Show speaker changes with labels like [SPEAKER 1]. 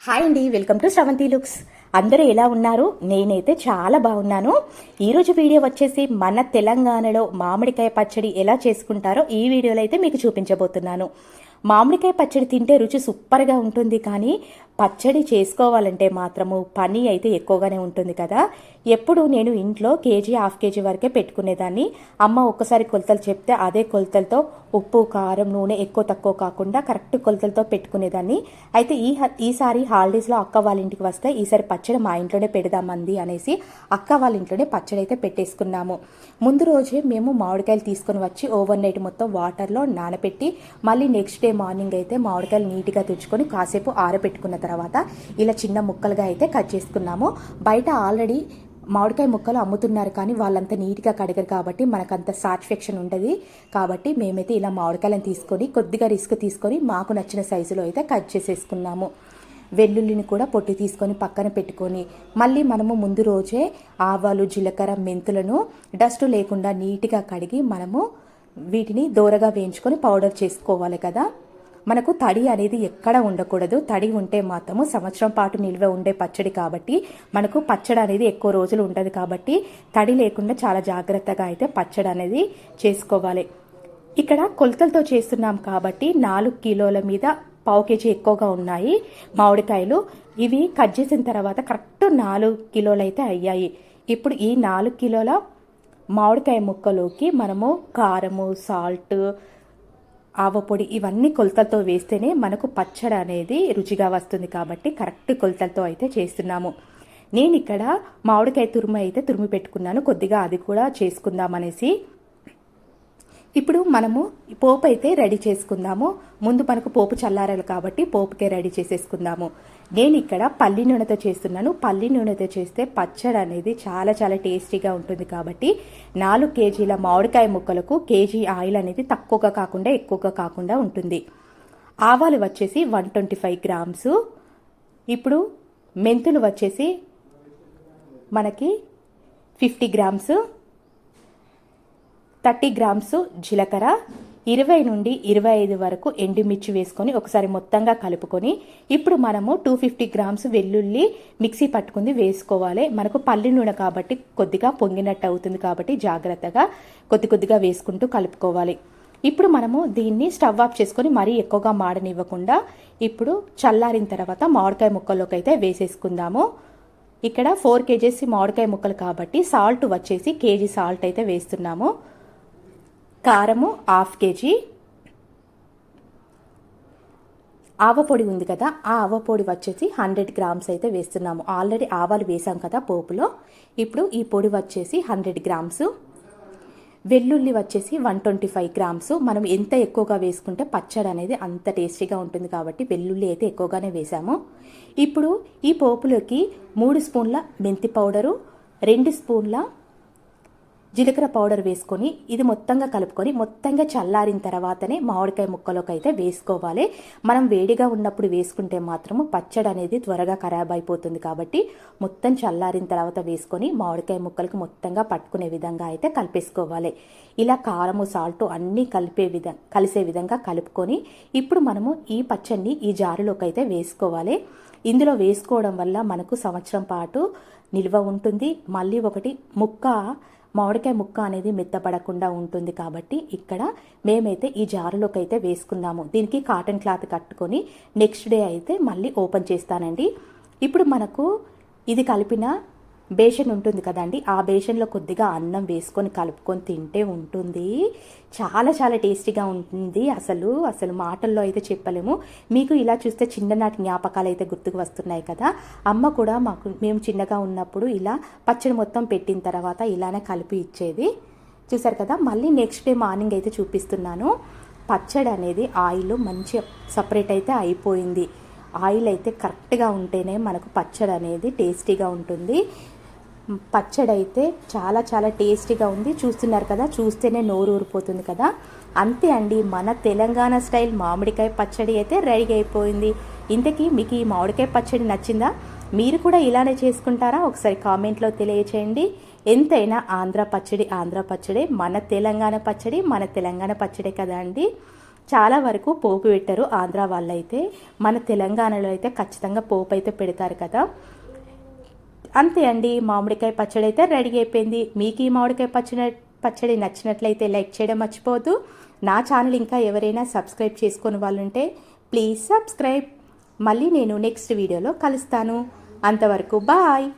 [SPEAKER 1] Hi అండి, welcome to Sravanthi looks. అందరూ ఎలా ఉన్నారు? నేనైతే చాలా బాగున్నాను. ఈరోజు వీడియో వచ్చేసి మన తెలంగాణలో మామిడికాయ పచ్చడి ఎలా చేసుకుంటారో ఈ వీడియోలో అయితే మీకు చూపించబోతున్నాను. మామిడికాయ పచ్చడి తింటే రుచి సూపర్గా ఉంటుంది, కానీ పచ్చడి చేసుకోవాలంటే మాత్రము పని అయితే ఎక్కువగానే ఉంటుంది కదా. ఎప్పుడు నేను ఇంట్లో కేజీ హాఫ్ కేజీ వరకే పెట్టుకునేదాన్ని. అమ్మ ఒక్కసారి కొలతలు చెప్తే అదే కొలతలతో ఉప్పు కారం నూనె ఎక్కువ తక్కువ కాకుండా కరెక్ట్ కొలతలతో పెట్టుకునేదాన్ని. అయితే ఈసారి హాలిడేస్లో అక్క వాళ్ళ ఇంటికి వస్తే ఈసారి పచ్చడి మా ఇంట్లోనే పెడదామంది అనేసి అక్క వాళ్ళ ఇంట్లోనే పచ్చడి అయితే పెట్టేసుకున్నాము. ముందు రోజే మేము మామిడికాయలు తీసుకొని వచ్చి ఓవర్ నైట్ మొత్తం వాటర్లో నానబెట్టి మళ్ళీ నెక్స్ట్ డే మార్నింగ్ అయితే మామిడికాయలు నీట్గా తుడుచుకొని కాసేపు ఆరబెట్టుకున్న తర్వాత ఇలా చిన్న ముక్కలుగా అయితే కట్ చేసుకున్నాము. బయట ఆల్రెడీ మామిడికాయ ముక్కలు అమ్ముతున్నారు, కానీ వాళ్ళంతా నీట్గా కడగరు కాబట్టి మనకంత సాటిస్ఫాక్షన్ ఉండదు. కాబట్టి మేమైతే ఇలా మామిడికాయలను తీసుకొని కొద్దిగా రిస్క్ తీసుకొని మాకు నచ్చిన సైజులో అయితే కట్ చేసేసుకున్నాము. వెల్లుల్లిని కూడా పొట్టి తీసుకొని పక్కన పెట్టుకొని మళ్ళీ మనము ముందు రోజే ఆవాలు జీలకర్ర మెంతులను డస్ట్ లేకుండా నీట్గా కడిగి మనము వీటిని దోరగా వేయించుకొని పౌడర్ చేసుకోవాలి కదా. మనకు తడి అనేది ఎక్కడ ఉండకూడదు. తడి ఉంటే మాత్రము సంవత్సరం పాటు నిల్వ ఉండే పచ్చడి కాబట్టి మనకు పచ్చడి అనేది ఎక్కువ రోజులు ఉంటుంది. కాబట్టి తడి లేకుండా చాలా జాగ్రత్తగా అయితే పచ్చడి అనేది చేసుకోవాలి. ఇక్కడ కొలతలతో చేస్తున్నాం కాబట్టి 4 కిలోల మీద పావు కేజీ ఎక్కువగా ఉన్నాయి మామిడికాయలు. ఇవి కట్ చేసిన తర్వాత కరెక్ట్ 4 కిలోలు అయితే అయ్యాయి. ఇప్పుడు ఈ 4 కిలోల మామిడికాయ ముక్కలోకి మనము కారము సాల్ట్ ఆవపొడి ఇవన్నీ కొలతలతో వేస్తేనే మనకు పచ్చడి అనేది రుచిగా వస్తుంది. కాబట్టి కరెక్ట్ కొలతలతో అయితే చేస్తున్నాము. నేను ఇక్కడ మామిడికాయ తురుము అయితే తురిమి పెట్టుకున్నాను, కొద్దిగా అది కూడా చేసుకుందామనేసి. ఇప్పుడు మనము పోపు అయితే రెడీ చేసుకుందాము. ముందు మనకు పోపు చల్లారాలి కాబట్టి పోపుకే రెడీ చేసేసుకుందాము. నేను ఇక్కడ పల్లి నూనెతో చేస్తున్నాను. పల్లి నూనెతో చేస్తే పచ్చడి అనేది చాలా చాలా టేస్టీగా ఉంటుంది. కాబట్టి 4 కేజీల మామిడికాయ ముక్కలకు కేజీ ఆయిల్ అనేది తక్కువగా కాకుండా ఎక్కువగా కాకుండా ఉంటుంది. ఆవాలు వచ్చేసి 125 గ్రామ్స్. ఇప్పుడు మెంతులు వచ్చేసి మనకి 50 గ్రామ్స్, 30 గ్రామ్స్ జీలకర్ర, 20 నుండి 25 వరకు ఎండుమిర్చి వేసుకొని ఒకసారి మొత్తంగా కలుపుకొని ఇప్పుడు మనము 250 గ్రామ్స్ వెల్లుల్లి మిక్సీ పట్టుకుంది వేసుకోవాలి. మనకు పల్లి నూనె కాబట్టి కొద్దిగా పొంగినట్టు అవుతుంది కాబట్టి జాగ్రత్తగా కొద్దిగా వేసుకుంటూ కలుపుకోవాలి. ఇప్పుడు మనము దీన్ని స్టవ్ ఆఫ్ చేసుకొని మరీ ఎక్కువగా మాడనివ్వకుండా ఇప్పుడు చల్లారిన తర్వాత మామిడికాయ ముక్కల్లోకి అయితే వేసేసుకుందాము. ఇక్కడ 4 కేజీస్ మామిడికాయ ముక్కలు కాబట్టి సాల్ట్ వచ్చేసి కేజీ సాల్ట్ అయితే వేస్తున్నాము. కారము హాఫ్ కేజీ, ఆవపొడి ఉంది కదా, ఆ ఆవపొడి వచ్చేసి 100 గ్రామ్స్ అయితే వేస్తున్నాము. ఆల్రెడీ ఆవాలు వేసాం కదా పోపులో. ఇప్పుడు ఈ పొడి వచ్చేసి 100 గ్రామ్స్. వెల్లుల్లి వచ్చేసి 125 గ్రామ్స్. మనం ఎంత ఎక్కువగా వేసుకుంటే పచ్చడి అనేది అంత టేస్టీగా ఉంటుంది కాబట్టి వెల్లుల్లి అయితే ఎక్కువగానే వేసాము. ఇప్పుడు ఈ పోపులోకి 3 స్పూన్ల మెంతి పౌడరు, 2 స్పూన్ల జీలకర్ర పౌడర్ వేసుకొని ఇది మొత్తంగా కలుపుకొని మొత్తంగా చల్లారిన తర్వాతనే మామిడికాయ ముక్కలోకి అయితే వేసుకోవాలి. మనం వేడిగా ఉన్నప్పుడు వేసుకుంటే మాత్రము పచ్చడి అనేది త్వరగా ఖరాబ్ అయిపోతుంది. కాబట్టి మొత్తం చల్లారిన తర్వాత వేసుకొని మామిడికాయ ముక్కలకు మొత్తంగా పట్టుకునే విధంగా అయితే కలిపేసుకోవాలి. ఇలా కారము సాల్ట్ అన్నీ కలిసే విధంగా కలుపుకొని ఇప్పుడు మనము ఈ పచ్చడిని ఈ జారులోకి అయితే వేసుకోవాలి. ఇందులో వేసుకోవడం వల్ల మనకు సంవత్సరం పాటు నిల్వ ఉంటుంది. మళ్ళీ ఒకటి మామిడికాయ ముక్క అనేది మెత్తపడకుండా ఉంటుంది. కాబట్టి ఇక్కడ మేమైతే ఈ జారులోకి అయితే వేసుకున్నాము. దీనికి కాటన్ క్లాత్ కట్టుకొని నెక్స్ట్ డే అయితే మళ్ళీ ఓపెన్ చేస్తానండి. ఇప్పుడు మనకు ఇది కలిపిన బేషన్ ఉంటుంది కదండి, ఆ బేషన్లో కొద్దిగా అన్నం వేసుకొని కలుపుకొని తింటే ఉంటుంది చాలా చాలా టేస్టీగా ఉంటుంది. అసలు మాటల్లో అయితే చెప్పలేము. మీకు ఇలా చూస్తే చిన్ననాటి జ్ఞాపకాలు అయితే గుర్తుకు వస్తున్నాయి కదా. అమ్మ కూడా మేము చిన్నగా ఉన్నప్పుడు ఇలా పచ్చడి మొత్తం పెట్టిన తర్వాత ఇలానే కలిపి ఇచ్చేది. చూసారు కదా. మళ్ళీ నెక్స్ట్ డే మార్నింగ్ అయితే చూపిస్తున్నాను. పచ్చడి అనేది ఆయిల్ మంచిగా సపరేట్ అయితే అయిపోయింది. ఆయిల్ అయితే కరెక్ట్గా ఉంటేనే మనకు పచ్చడి అనేది టేస్టీగా ఉంటుంది. పచ్చడి అయితే చాలా చాలా టేస్టీగా ఉంది. చూస్తున్నారు కదా, చూస్తేనే నోరు ఊరిపోతుంది కదా. అంతే అండి, మన తెలంగాణ స్టైల్ మామిడికాయ పచ్చడి అయితే రెడీ అయిపోయింది. ఇంతకీ మీకు ఈ మామిడికాయ పచ్చడి నచ్చిందా? మీరు కూడా ఇలానే చేసుకుంటారా? ఒకసారి కామెంట్లో తెలియచేయండి. ఎంతైనా ఆంధ్ర పచ్చడి మన తెలంగాణ పచ్చడి కదా అండి. చాలా వరకు పోపు పెట్టరు ఆంధ్ర వాళ్ళైతే. మన తెలంగాణలో అయితే ఖచ్చితంగా పోపు అయితే పెడతారు కదా. అంతే అండి, మామిడికాయ పచ్చడి అయితే రెడీ అయిపోయింది. మీకు ఈ మామిడికాయ పచ్చడి నచ్చినట్లయితే లైక్ చేయడం మర్చిపోవద్దు. నా ఛానల్ ఇంకా ఎవరైనా సబ్స్క్రైబ్ చేసుకుని వాళ్ళు ఉంటే ప్లీజ్ సబ్స్క్రైబ్. మళ్ళీ నేను నెక్స్ట్ వీడియోలో కలుస్తాను. అంతవరకు బాయ్.